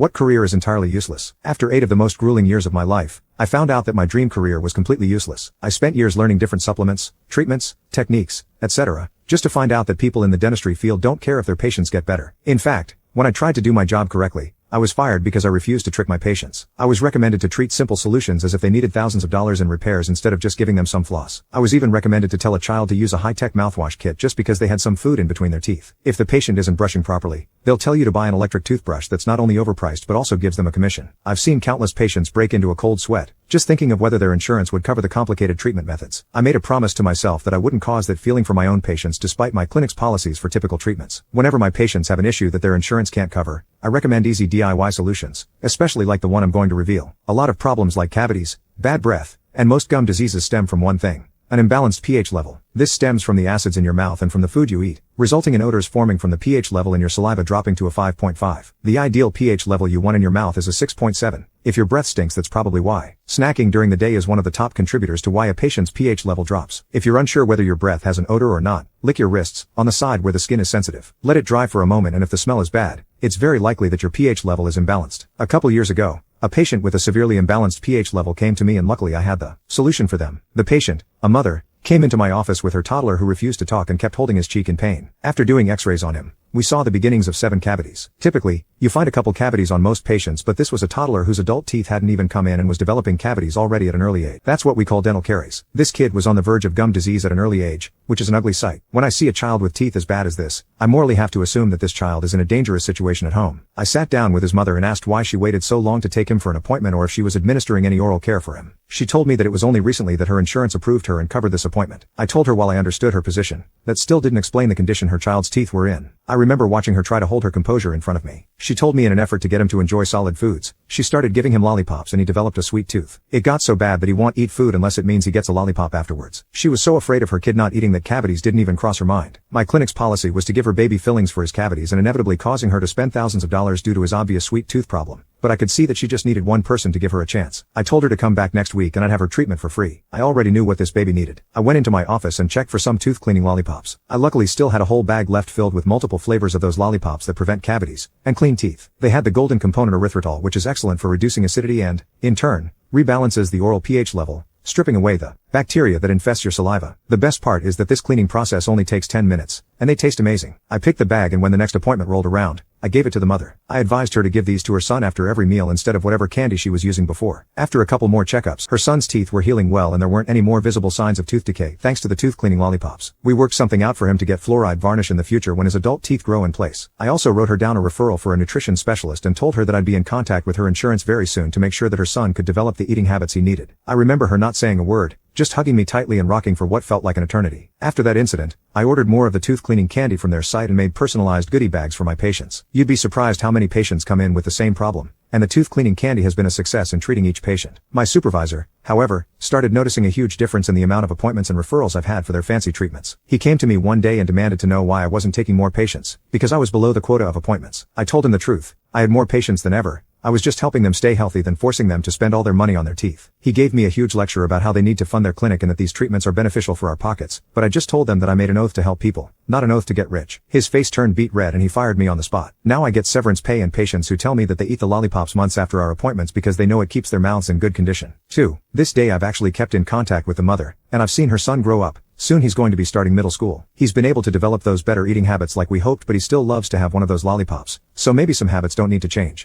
What career is entirely useless? After 8 of the most grueling years of my life, I found out that my dream career was completely useless. I spent years learning different supplements, treatments, techniques, etc., just to find out that people in the dentistry field don't care if their patients get better. In fact, when I tried to do my job correctly, I was fired because I refused to trick my patients. I was recommended to treat simple solutions as if they needed thousands of dollars in repairs instead of just giving them some floss. I was even recommended to tell a child to use a high-tech mouthwash kit just because they had some food in between their teeth. If the patient isn't brushing properly, they'll tell you to buy an electric toothbrush that's not only overpriced but also gives them a commission. I've seen countless patients break into a cold sweat, just thinking of whether their insurance would cover the complicated treatment methods. I made a promise to myself that I wouldn't cause that feeling for my own patients despite my clinic's policies for typical treatments. Whenever my patients have an issue that their insurance can't cover, I recommend easy DIY solutions, especially like the one I'm going to reveal. A lot of problems like cavities, bad breath, and most gum diseases stem from one thing: an imbalanced pH level. This stems from the acids in your mouth and from the food you eat, resulting in odors forming from the pH level in your saliva dropping to a 5.5. The ideal pH level you want in your mouth is a 6.7. If your breath stinks, that's probably why. Snacking during the day is one of the top contributors to why a patient's pH level drops. If you're unsure whether your breath has an odor or not, lick your wrists, on the side where the skin is sensitive. Let it dry for a moment, and if the smell is bad, it's very likely that your pH level is imbalanced. A couple years ago, a patient with a severely imbalanced pH level came to me, and luckily I had the solution for them. The patient, a mother, came into my office with her toddler who refused to talk and kept holding his cheek in pain. After doing x-rays on him, we saw the beginnings of 7 cavities. Typically, you find a couple cavities on most patients, but this was a toddler whose adult teeth hadn't even come in and was developing cavities already at an early age. That's what we call dental caries. This kid was on the verge of gum disease at an early age, which is an ugly sight. When I see a child with teeth as bad as this, I morally have to assume that this child is in a dangerous situation at home. I sat down with his mother and asked why she waited so long to take him for an appointment, or if she was administering any oral care for him. She told me that it was only recently that her insurance approved her and covered this appointment. I told her, while I understood her position, that still didn't explain the condition her child's teeth were in. I remember watching her try to hold her composure in front of me. She told me in an effort to get him to enjoy solid foods, she started giving him lollipops and he developed a sweet tooth. It got so bad that he won't eat food unless it means he gets a lollipop afterwards. She was so afraid of her kid not eating that cavities didn't even cross her mind. My clinic's policy was to give her baby fillings for his cavities and inevitably causing her to spend thousands of dollars due to his obvious sweet tooth problem. But I could see that she just needed one person to give her a chance. I told her to come back next week and I'd have her treatment for free. I already knew what this baby needed. I went into my office and checked for some tooth cleaning lollipops. I luckily still had a whole bag left filled with multiple flavors of those lollipops that prevent cavities and clean teeth. They had the golden component erythritol, which is excellent for reducing acidity and, in turn, rebalances the oral pH level, stripping away the bacteria that infests your saliva. The best part is that this cleaning process only takes 10 minutes, and they taste amazing. I picked the bag, and when the next appointment rolled around, I gave it to the mother. I advised her to give these to her son after every meal instead of whatever candy she was using before. After a couple more checkups, her son's teeth were healing well and there weren't any more visible signs of tooth decay thanks to the tooth cleaning lollipops. We worked something out for him to get fluoride varnish in the future when his adult teeth grow in place. I also wrote her down a referral for a nutrition specialist and told her that I'd be in contact with her insurance very soon to make sure that her son could develop the eating habits he needed. I remember her not saying a word, just hugging me tightly and rocking for what felt like an eternity. After that incident, I ordered more of the tooth cleaning candy from their site and made personalized goodie bags for my patients. You'd be surprised how many patients come in with the same problem, and the tooth cleaning candy has been a success in treating each patient. My supervisor, however, started noticing a huge difference in the amount of appointments and referrals I've had for their fancy treatments. He came to me one day and demanded to know why I wasn't taking more patients, because I was below the quota of appointments. I told him the truth. I had more patients than ever. I was just helping them stay healthy than forcing them to spend all their money on their teeth. He gave me a huge lecture about how they need to fund their clinic and that these treatments are beneficial for our pockets, but I just told them that I made an oath to help people, not an oath to get rich. His face turned beet red and he fired me on the spot. Now I get severance pay and patients who tell me that they eat the lollipops months after our appointments because they know it keeps their mouths in good condition. 2. This day I've actually kept in contact with the mother, and I've seen her son grow up. Soon he's going to be starting middle school. He's been able to develop those better eating habits like we hoped, but he still loves to have one of those lollipops. So maybe some habits don't need to change.